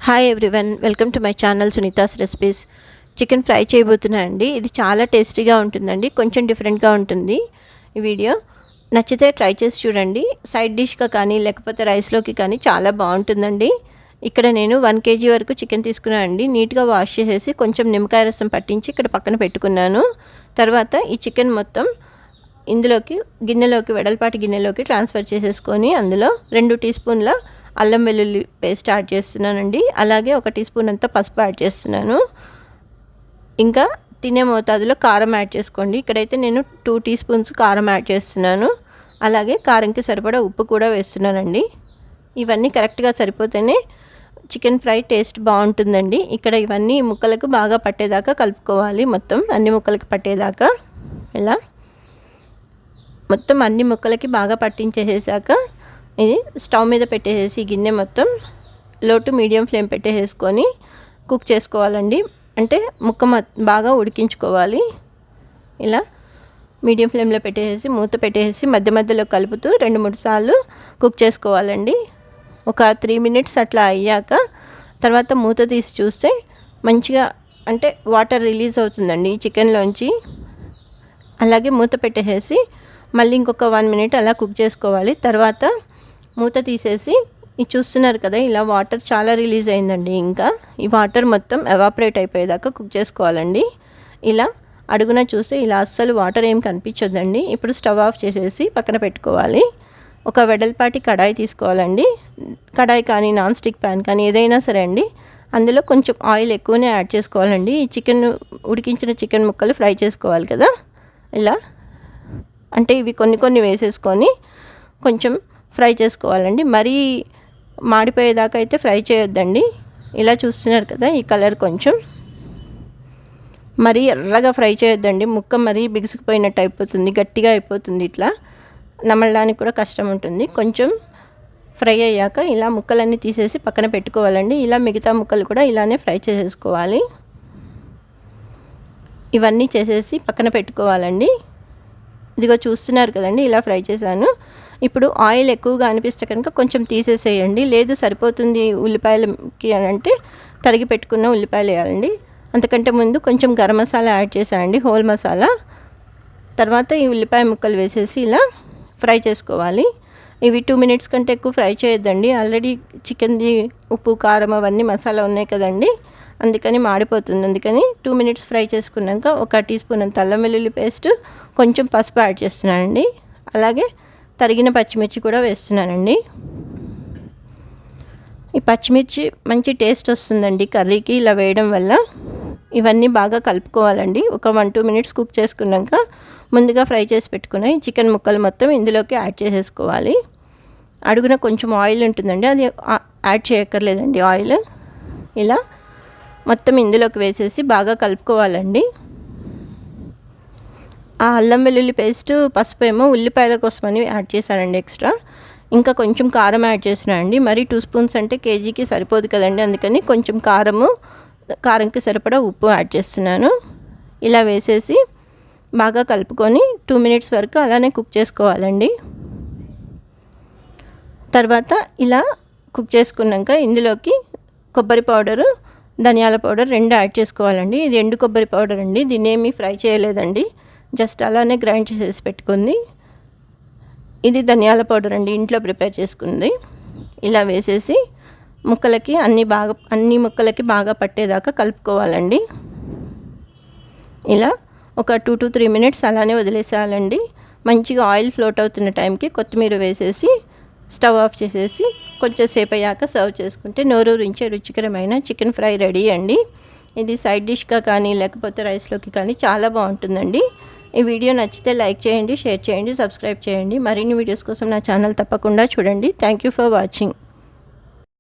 Hi everyone, welcome to my channel Sunita's recipes. Chicken fry చేయబోతున్నా అండి. ఇది చాలా టేస్టీగా ఉంటుందండి, కొంచెం డిఫరెంట్గా ఉంటుంది. ఈ వీడియో నచ్చితే ట్రై చేసి చూడండి. సైడ్ డిష్గా కానీ లేకపోతే రైస్లోకి కానీ చాలా బాగుంటుందండి. ఇక్కడ నేను 1 kg వరకు చికెన్ తీసుకున్నాను అండి. నీట్గా వాష్ చేసేసి కొంచెం నిమ్మకాయ రసం పట్టించి ఇక్కడ పక్కన పెట్టుకున్నాను. తర్వాత ఈ చికెన్ మొత్తం ఇందులోకి వెడల్పాటి గిన్నెలోకి ట్రాన్స్ఫర్ చేసేసుకొని అందులో 2 టీ స్పూన్ల అల్లం వెల్లుల్లి పేస్ట్ యాడ్ చేస్తున్నానండి. అలాగే 1 టీ స్పూన్ అంతా పసుపు యాడ్ చేస్తున్నాను. ఇంకా తినే మోతాదులో కారం యాడ్ చేసుకోండి. ఇక్కడైతే నేను 2 టీ స్పూన్స్ కారం యాడ్ చేస్తున్నాను. అలాగే కారంకి సరిపడా ఉప్పు కూడా వేస్తున్నానండి. ఇవన్నీ కరెక్ట్గా సరిపోతేనే చికెన్ ఫ్రై టేస్ట్ బాగుంటుందండి. ఇక్కడ ఇవన్నీ ముక్కలకు బాగా పట్టేదాకా కలుపుకోవాలి. మొత్తం అన్ని ముక్కలకి పట్టేదాకా ఇలా మొత్తం అన్ని ముక్కలకి బాగా పట్టించేసాక ఇది స్టవ్ మీద పెట్టేసి గిన్నె మొత్తం లో టు మీడియం ఫ్లేమ్ పెట్టేసుకొని కుక్ చేసుకోవాలండి. అంటే ముక్క బాగా ఉడికించుకోవాలి. ఇలా మీడియం ఫ్లేమ్లో పెట్టేసి మూత పెట్టేసి మధ్య మధ్యలో కలుపుతూ 2-3 సార్లు కుక్ చేసుకోవాలండి. ఒక 3 minutes అట్లా అయ్యాక తర్వాత మూత తీసి చూస్తే మంచిగా అంటే వాటర్ రిలీజ్ అవుతుందండి చికెన్లోంచి. అలాగే మూత పెట్టేసి మళ్ళీ ఇంకొక 1 minute అలా కుక్ చేసుకోవాలి. తర్వాత మూత తీసేసి ఇది చూస్తున్నారు కదా, ఇలా వాటర్ చాలా రిలీజ్ అయిందండి. ఇంకా ఈ వాటర్ మొత్తం ఎవాపరేట్ అయిపోయేదాకా కుక్ చేసుకోవాలండి. ఇలా అడుగున చూస్తే ఇలా అస్సలు వాటర్ ఏం కనిపించొద్దండి. ఇప్పుడు స్టవ్ ఆఫ్ చేసేసి పక్కన పెట్టుకోవాలి. ఒక వెడల్పాటి కడాయి తీసుకోవాలండి. కడాయి కానీ నాన్ స్టిక్ ప్యాన్ కానీ ఏదైనా సరే అండి. అందులో కొంచెం ఆయిల్ ఎక్కువనే యాడ్ చేసుకోవాలండి. ఈ ఉడికించిన చికెన్ ముక్కలు ఫ్రై చేసుకోవాలి కదా. ఇలా అంటే ఇవి కొన్ని వేసేసుకొని కొంచెం ఫ్రై చేసుకోవాలండి. మరీ మాడిపోయేదాకా అయితే ఫ్రై చేయొద్దండి. ఇలా చూస్తున్నారు కదా, ఈ కలర్ కొంచెం మరీ ఎర్రగా ఫ్రై చేయొద్దండి. ముక్క మరీ బిగుసుకుపోయినట్టు అయిపోతుంది, గట్టిగా అయిపోతుంది. ఇట్లా నమలడానికి కూడా కష్టం ఉంటుంది. కొంచెం ఫ్రై అయ్యాక ఇలా ముక్కలన్నీ తీసేసి పక్కన పెట్టుకోవాలండి. ఇలా మిగతా ముక్కలు కూడా ఇలానే ఫ్రై చేసేసుకోవాలి. ఇవన్నీ చేసేసి పక్కన పెట్టుకోవాలండి. ఇదిగో చూస్తున్నారు కదండి, ఇలా ఫ్రై చేశాను. ఇప్పుడు ఆయిల్ ఎక్కువగా అనిపిస్తే కనుక కొంచెం తీసేసేయండి. లేదు సరిపోతుంది ఉల్లిపాయలకి అని అంటే తరిగి పెట్టుకున్న ఉల్లిపాయలు వేయాలండి. అంతకంటే ముందు కొంచెం గరం మసాలా యాడ్ చేశానండి, హోల్ మసాలా. తర్వాత ఈ ఉల్లిపాయ ముక్కలు వేసేసి ఇలా ఫ్రై చేసుకోవాలి. ఇవి 2 minutes కంటే ఎక్కువ ఫ్రై చేయొద్దండి. ఆల్రెడీ చికెన్ది ఉప్పు కారం అవన్నీ మసాలా ఉన్నాయి కదండి, అందుకని మాడిపోతుంది. అందుకని 2 minutes ఫ్రై చేసుకున్నాక 1 టీ స్పూన్ అంత అల్లం వెల్లుల్లి పేస్ట్, కొంచెం పసుపు యాడ్ చేస్తున్నానండి. అలాగే తరిగిన పచ్చిమిర్చి కూడా వేస్తున్నానండి. ఈ పచ్చిమిర్చి మంచి టేస్ట్ వస్తుందండి కర్రీకి ఇలా వేయడం వల్ల. ఇవన్నీ బాగా కలుపుకోవాలండి. ఒక 1-2 minutes కుక్ చేసుకున్నాక ముందుగా ఫ్రై చేసి పెట్టుకున్న ఈ చికెన్ ముక్కలు మొత్తం ఇందులోకి యాడ్ చేసేసుకోవాలి. అడుగున కొంచెం ఆయిల్ ఉంటుందండి, అది యాడ్ చేయక్కర్లేదండి ఆయిల్. ఇలా మొత్తం ఇందులోకి వేసేసి బాగా కలుపుకోవాలండి. ఆ అల్లం వెల్లుల్లి పేస్ట్ పసుపు ఏమో ఉల్లిపాయల కోసమని యాడ్ చేశానండి ఎక్స్ట్రా. ఇంకా కొంచెం కారం యాడ్ చేసినానండి. మరి 2 spoons అంటే కేజీకి సరిపోదు కదండి, అందుకని కొంచెం కారంకి సరిపడా ఉప్పు యాడ్ చేస్తున్నాను. ఇలా వేసేసి బాగా కలుపుకొని 2 minutes వరకు అలానే కుక్ చేసుకోవాలండి. తర్వాత ఇలా కుక్ చేసుకున్నాక ఇందులోకి కొబ్బరి పౌడరు, ధనియాల పౌడర్ 2 యాడ్ చేసుకోవాలండి. ఇది ఎండు కొబ్బరి పౌడర్ అండి, దీన్ని ఏమీ ఫ్రై చేయలేదండి, జస్ట్ అలానే గ్రైండ్ చేసేసి పెట్టుకుంది. ఇది ధనియాల పౌడర్ అండి, ఇంట్లో ప్రిపేర్ చేసుకుంది. ఇలా వేసేసి అన్ని ముక్కలకి బాగా పట్టేదాకా కలుపుకోవాలండి. ఇలా ఒక 2 to 3 minutes అలానే వదిలేసేయాలండి. మంచిగా ఆయిల్ ఫ్లోట్ అవుతున్న టైంకి కొత్తిమీర వేసేసి స్టవ్ ఆఫ్ చేసేసి కొంచెం సేపు అయ్యాక సర్వ్ చేసుకుంటే నోరూరించే రుచికరమైన చికెన్ ఫ్రై రెడీ అండి. ఇది సైడ్ డిష్గా కానీ లేకపోతే రైస్లోకి కానీ చాలా బాగుంటుందండి. ఈ వీడియో నచ్చితే లైక్ చేయండి, షేర్ చేయండి, సబ్స్క్రైబ్ చేయండి. మరిన్ని వీడియోస్ కోసం నా ఛానల్ తప్పకుండా చూడండి. Thank you for watching.